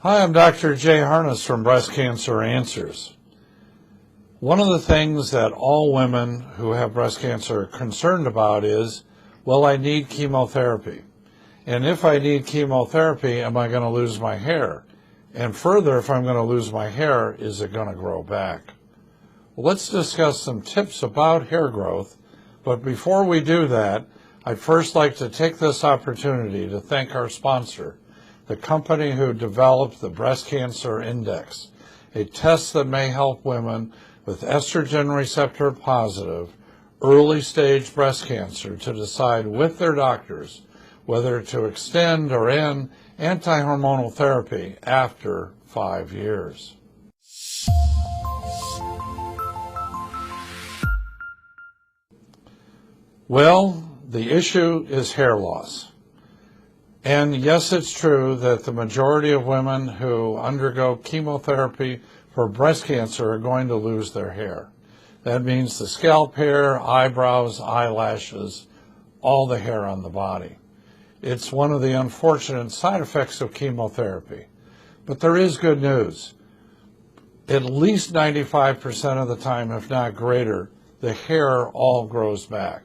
Hi, I'm Dr. Jay Harness from Breast Cancer Answers. One of the things that all women who have breast cancer are concerned about is, well, I need chemotherapy. And if I need chemotherapy, am I going to lose my hair? And further, if I'm going to lose my hair, is it going to grow back? Well, let's discuss some tips about hair growth. But before we do that, I'd first like to take this opportunity to thank our sponsor, the company who developed the Breast Cancer Index, a test that may help women with estrogen receptor positive, early stage breast cancer to decide with their doctors whether to extend or end anti-hormonal therapy after 5 years. Well, the issue is hair loss. And yes, it's true that the majority of women who undergo chemotherapy for breast cancer are going to lose their hair. That means the scalp hair, eyebrows, eyelashes, all the hair on the body. It's one of the unfortunate side effects of chemotherapy. But there is good news. At least 95% of the time, if not greater, the hair all grows back.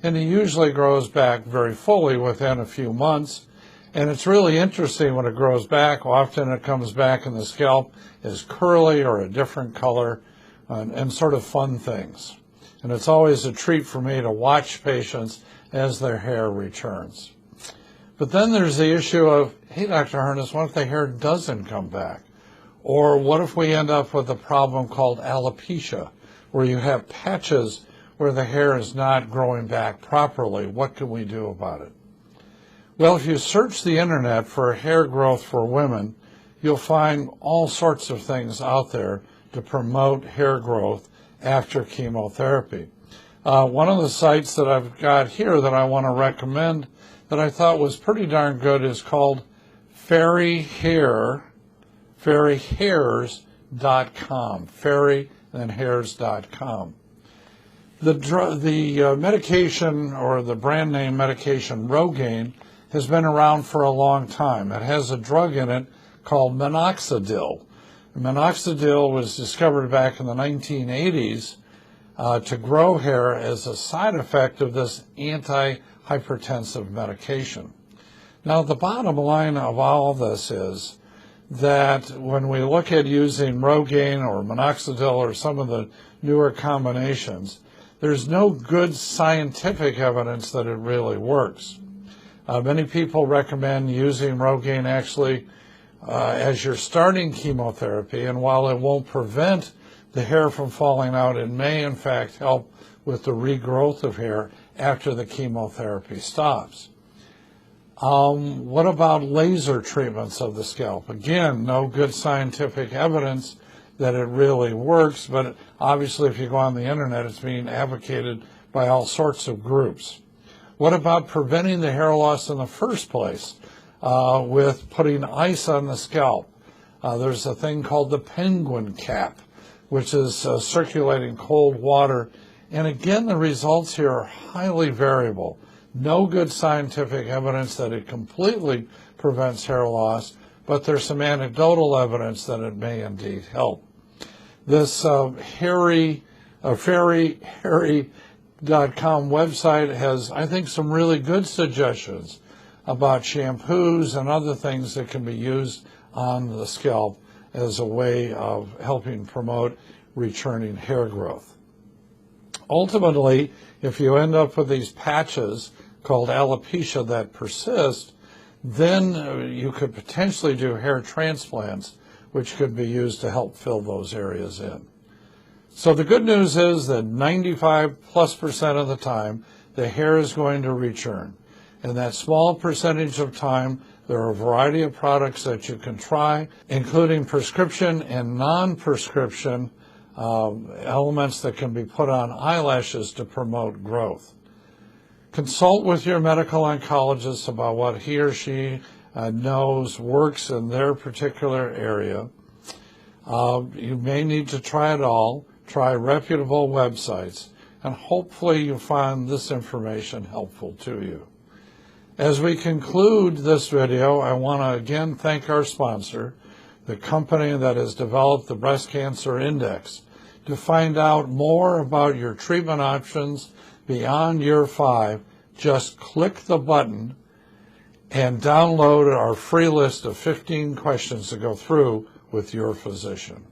And it usually grows back very fully within a few months. And it's really interesting when it grows back. Often it comes back and the scalp is curly or a different color and sort of fun things. And it's always a treat for me to watch patients as their hair returns. But then there's the issue of, hey, Dr. Harness, what if the hair doesn't come back? Or what if we end up with a problem called alopecia, where you have patches where the hair is not growing back properly? What can we do about it? Well, if you search the internet for hair growth for women, you'll find all sorts of things out there to promote hair growth after chemotherapy. One of the sites that I've got here that I want to recommend that I thought was pretty darn good is called fairyhairs.com, fairy and then hairs.com. The medication, or the brand name medication Rogaine, has been around for a long time. It has a drug in it called minoxidil. Minoxidil was discovered back in the 1980s to grow hair as a side effect of this antihypertensive medication. Now, the bottom line of all of this is that when we look at using Rogaine or minoxidil or some of the newer combinations, there's no good scientific evidence that it really works. Many people recommend using Rogaine actually as you're starting chemotherapy, and while it won't prevent the hair from falling out, it may in fact help with the regrowth of hair after the chemotherapy stops. What about laser treatments of the scalp? Again, no good scientific evidence that it really works, but obviously if you go on the internet, it's being advocated by all sorts of groups. What about preventing the hair loss in the first place with putting ice on the scalp? There's a thing called the penguin cap, which is circulating cold water. And again, the results here are highly variable. No good scientific evidence that it completely prevents hair loss, but there's some anecdotal evidence that it may indeed help. This fairyhairs.com website has, I think, some really good suggestions about shampoos and other things that can be used on the scalp as a way of helping promote returning hair growth. Ultimately, if you end up with these patches called alopecia that persist, then you could potentially do hair transplants, which could be used to help fill those areas in. So the good news is that 95+% of the time, the hair is going to return. And that small percentage of time, there are a variety of products that you can try, including prescription and non-prescription elements that can be put on eyelashes to promote growth. Consult with your medical oncologist about what he or she knows works in their particular area. You may need to try it all. Try reputable websites, and hopefully you find this information helpful to you. As we conclude this video, I want to again thank our sponsor, the company that has developed the Breast Cancer Index. To find out more about your treatment options beyond year 5, just click the button and download our free list of 15 questions to go through with your physician.